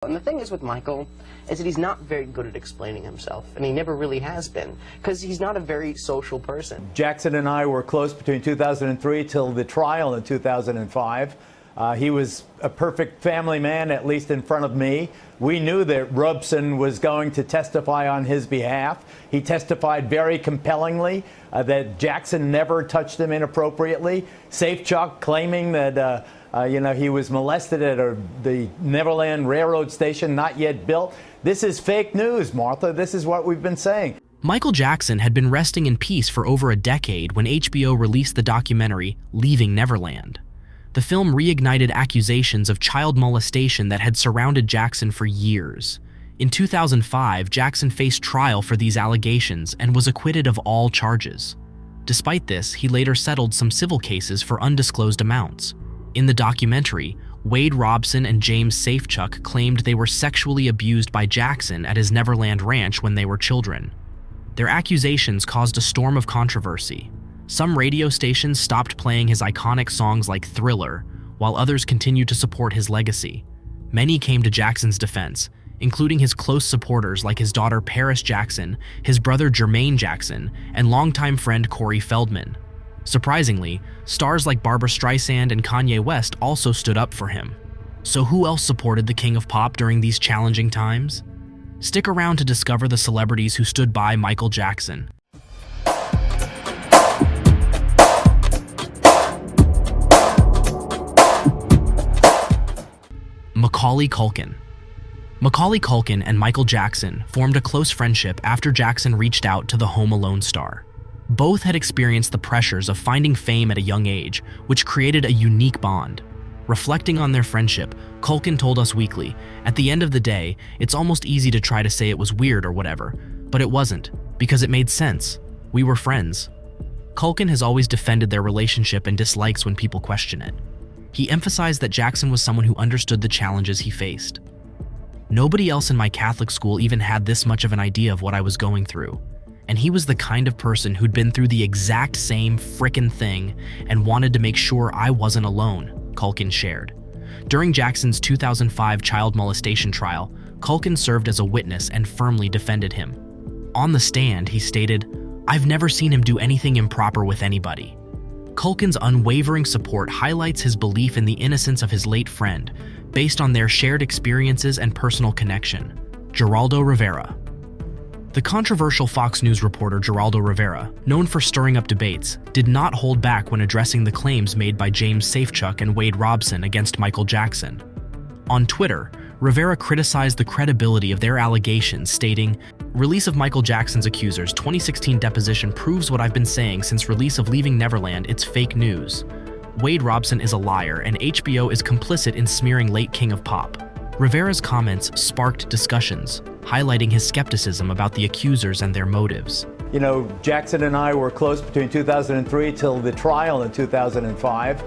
And the thing is with Michael is that he's not very good at explaining himself, and he never really has been, because he's not a very social person. Jackson and I were close between 2003 till the trial in 2005. He was a perfect family man, at least in front of me. We knew that Robson was going to testify on his behalf. He testified very compellingly that Jackson never touched him inappropriately. Safechuck claiming that he was molested at the Neverland Railroad station, not yet built. This is fake news, Martha. This is what we've been saying. Michael Jackson had been resting in peace for over a decade when HBO released the documentary Leaving Neverland. The film reignited accusations of child molestation that had surrounded Jackson for years. In 2005, Jackson faced trial for these allegations and was acquitted of all charges. Despite this, he later settled some civil cases for undisclosed amounts. In the documentary, Wade Robson and James Safechuck claimed they were sexually abused by Jackson at his Neverland ranch when they were children. Their accusations caused a storm of controversy. Some radio stations stopped playing his iconic songs like Thriller, while others continued to support his legacy. Many came to Jackson's defense, including his close supporters like his daughter Paris Jackson, his brother Jermaine Jackson, and longtime friend Corey Feldman. Surprisingly, stars like Barbra Streisand and Kanye West also stood up for him. So who else supported the King of Pop during these challenging times? Stick around to discover the celebrities who stood by Michael Jackson. Macauley Culkin. Macauley Culkin and Michael Jackson formed a close friendship after Jackson reached out to the Home Alone star. Both had experienced the pressures of finding fame at a young age, which created a unique bond. Reflecting on their friendship, Culkin told Us Weekly, "At the end of the day, it's almost easy to try to say it was weird or whatever, but it wasn't, because it made sense. We were friends." Culkin has always defended their relationship and dislikes when people question it. He emphasized that Jackson was someone who understood the challenges he faced. "Nobody else in my Catholic school even had this much of an idea of what I was going through. And he was the kind of person who'd been through the exact same frickin' thing and wanted to make sure I wasn't alone," Culkin shared. During Jackson's 2005 child molestation trial, Culkin served as a witness and firmly defended him. On the stand, he stated, "I've never seen him do anything improper with anybody." Culkin's unwavering support highlights his belief in the innocence of his late friend, based on their shared experiences and personal connection. Geraldo Rivera. The controversial Fox News reporter Geraldo Rivera, known for stirring up debates, did not hold back when addressing the claims made by James Safechuck and Wade Robson against Michael Jackson. On Twitter, Rivera criticized the credibility of their allegations, stating, "Release of Michael Jackson's accusers' 2016 deposition proves what I've been saying since release of Leaving Neverland, it's fake news. Wade Robson is a liar, and HBO is complicit in smearing late King of Pop." Rivera's comments sparked discussions, highlighting his skepticism about the accusers and their motives. You know, Jackson and I were close between 2003 till the trial in 2005.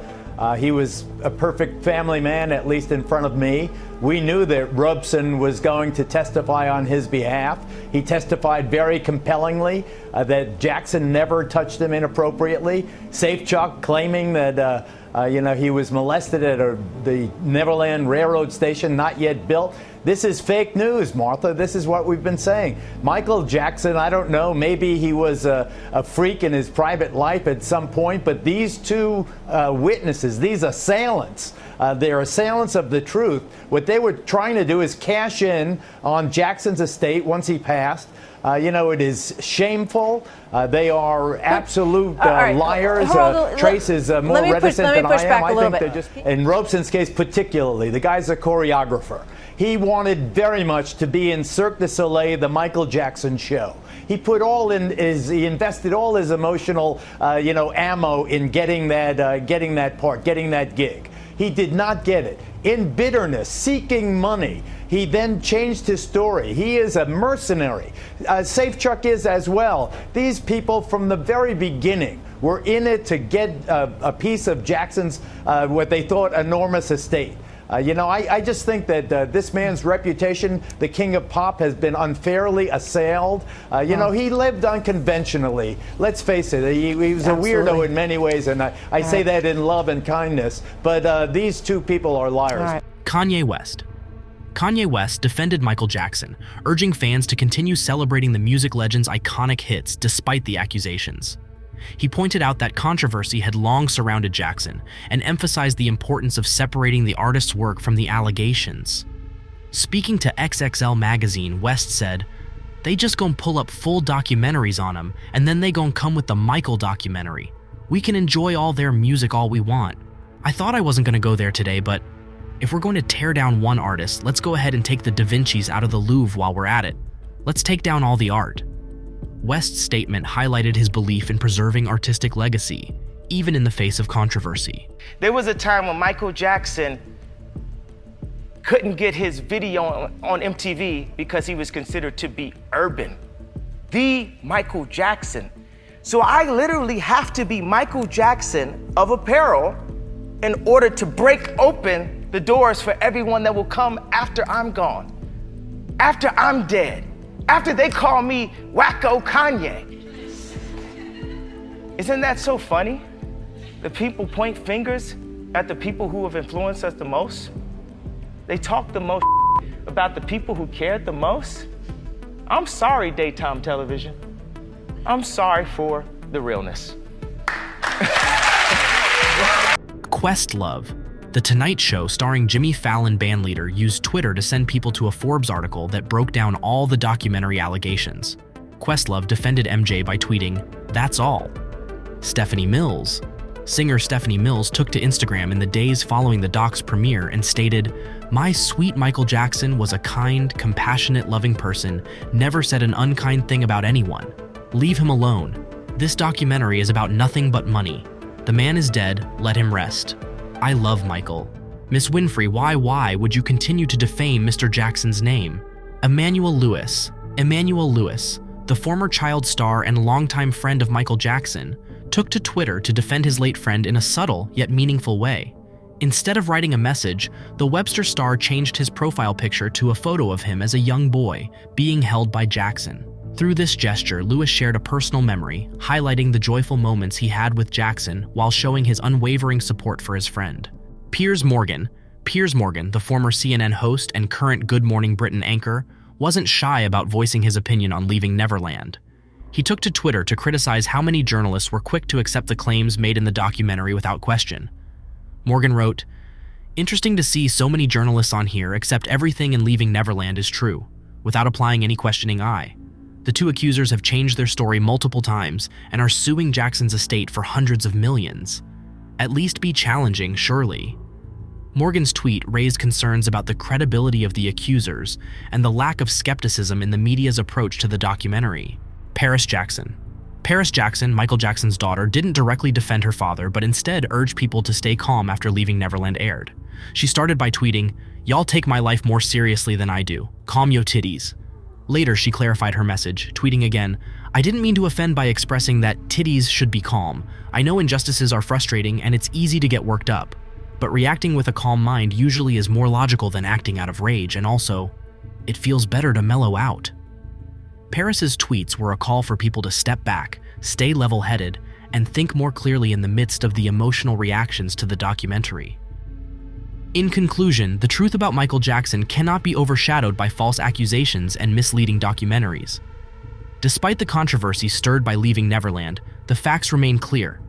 He was a perfect family man, at least in front of me. We knew that Robson was going to testify on his behalf. He testified very compellingly that Jackson never touched him inappropriately. Safechuck claiming that he was molested at the Neverland Railroad station, not yet built. This is fake news, Martha. This is what we've been saying. Michael Jackson, I don't know, maybe he was a freak in his private life at some point, but these two witnesses, these assailants, they're assailants of the truth. What they were trying to do is cash in on Jackson's estate once he passed. It is shameful. They are absolute liars. Trace is more reticent than I am. I think they're just, in Robson's case particularly, the guy's a choreographer. He wanted very much to be in Cirque du Soleil, the Michael Jackson show. He he invested all his emotional, ammo in getting that part, getting that gig. He did not get it. In bitterness, seeking money, he then changed his story. He is a mercenary. Safechuck is as well. These people from the very beginning were in it to get a piece of Jackson's, what they thought, enormous estate. I just think that this man's reputation, the King of Pop, has been unfairly assailed. He lived unconventionally. Let's face it, he was a weirdo in many ways, and I say that in love and kindness. But these two people are liars. Kanye West. Kanye West defended Michael Jackson, urging fans to continue celebrating the music legend's iconic hits despite the accusations. He pointed out that controversy had long surrounded Jackson and emphasized the importance of separating the artist's work from the allegations. Speaking to XXL magazine, West said, "They just gon' pull up full documentaries on him, and then they gon' come with the Michael documentary. We can enjoy all their music all we want. I thought I wasn't gonna go there today, but if we're going to tear down one artist, let's go ahead and take the Da Vincis out of the Louvre while we're at it. Let's take down all the art." West's statement highlighted his belief in preserving artistic legacy, even in the face of controversy. There was a time when Michael Jackson couldn't get his video on MTV because he was considered to be urban. The Michael Jackson. So I literally have to be Michael Jackson of apparel in order to break open the doors for everyone that will come after I'm gone, after I'm dead, after they call me Wacko Kanye. Isn't that so funny? The people point fingers at the people who have influenced us the most. They talk the most about the people who cared the most. I'm sorry, daytime television. I'm sorry for the realness. Questlove, The Tonight Show starring Jimmy Fallon bandleader, used Twitter to send people to a Forbes article that broke down all the documentary allegations. Questlove defended MJ by tweeting, "That's all." Stephanie Mills. Singer Stephanie Mills took to Instagram in the days following the doc's premiere and stated, "My sweet Michael Jackson was a kind, compassionate, loving person, never said an unkind thing about anyone. Leave him alone. This documentary is about nothing but money. The man is dead, let him rest. I love Michael. Miss Winfrey, why would you continue to defame Mr. Jackson's name?" Emmanuel Lewis, the former child star and longtime friend of Michael Jackson, took to Twitter to defend his late friend in a subtle yet meaningful way. Instead of writing a message, the Webster star changed his profile picture to a photo of him as a young boy being held by Jackson. Through this gesture, Lewis shared a personal memory, highlighting the joyful moments he had with Jackson while showing his unwavering support for his friend. Piers Morgan, the former CNN host and current Good Morning Britain anchor, wasn't shy about voicing his opinion on Leaving Neverland. He took to Twitter to criticize how many journalists were quick to accept the claims made in the documentary without question. Morgan wrote, "Interesting to see so many journalists on here accept everything in Leaving Neverland is true, without applying any questioning eye. The two accusers have changed their story multiple times and are suing Jackson's estate for hundreds of millions. At least be challenging, surely." Morgan's tweet raised concerns about the credibility of the accusers and the lack of skepticism in the media's approach to the documentary. Paris Jackson, Michael Jackson's daughter, didn't directly defend her father, but instead urged people to stay calm after Leaving Neverland aired. She started by tweeting, "Y'all take my life more seriously than I do. Calm yo titties." Later, she clarified her message, tweeting again, "I didn't mean to offend by expressing that titties should be calm. I know injustices are frustrating and it's easy to get worked up. But reacting with a calm mind usually is more logical than acting out of rage, and also, it feels better to mellow out." Paris's tweets were a call for people to step back, stay level-headed, and think more clearly in the midst of the emotional reactions to the documentary. In conclusion, the truth about Michael Jackson cannot be overshadowed by false accusations and misleading documentaries. Despite the controversy stirred by Leaving Neverland, the facts remain clear.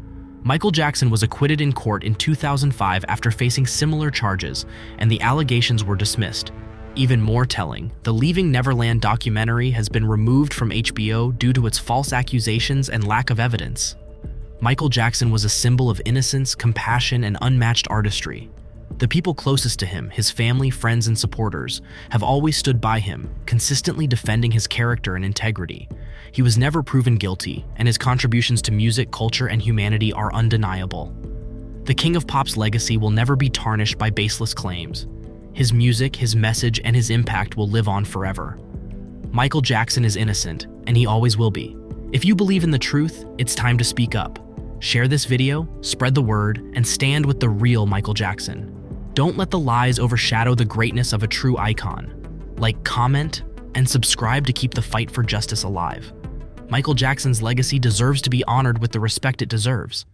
Michael Jackson was acquitted in court in 2005 after facing similar charges, and the allegations were dismissed. Even more telling, the Leaving Neverland documentary has been removed from HBO due to its false accusations and lack of evidence. Michael Jackson was a symbol of innocence, compassion, and unmatched artistry. The people closest to him, his family, friends, and supporters, have always stood by him, consistently defending his character and integrity. He was never proven guilty, and his contributions to music, culture, and humanity are undeniable. The King of Pop's legacy will never be tarnished by baseless claims. His music, his message, and his impact will live on forever. Michael Jackson is innocent, and he always will be. If you believe in the truth, it's time to speak up. Share this video, spread the word, and stand with the real Michael Jackson. Don't let the lies overshadow the greatness of a true icon. Like, comment, and subscribe to keep the fight for justice alive. Michael Jackson's legacy deserves to be honored with the respect it deserves.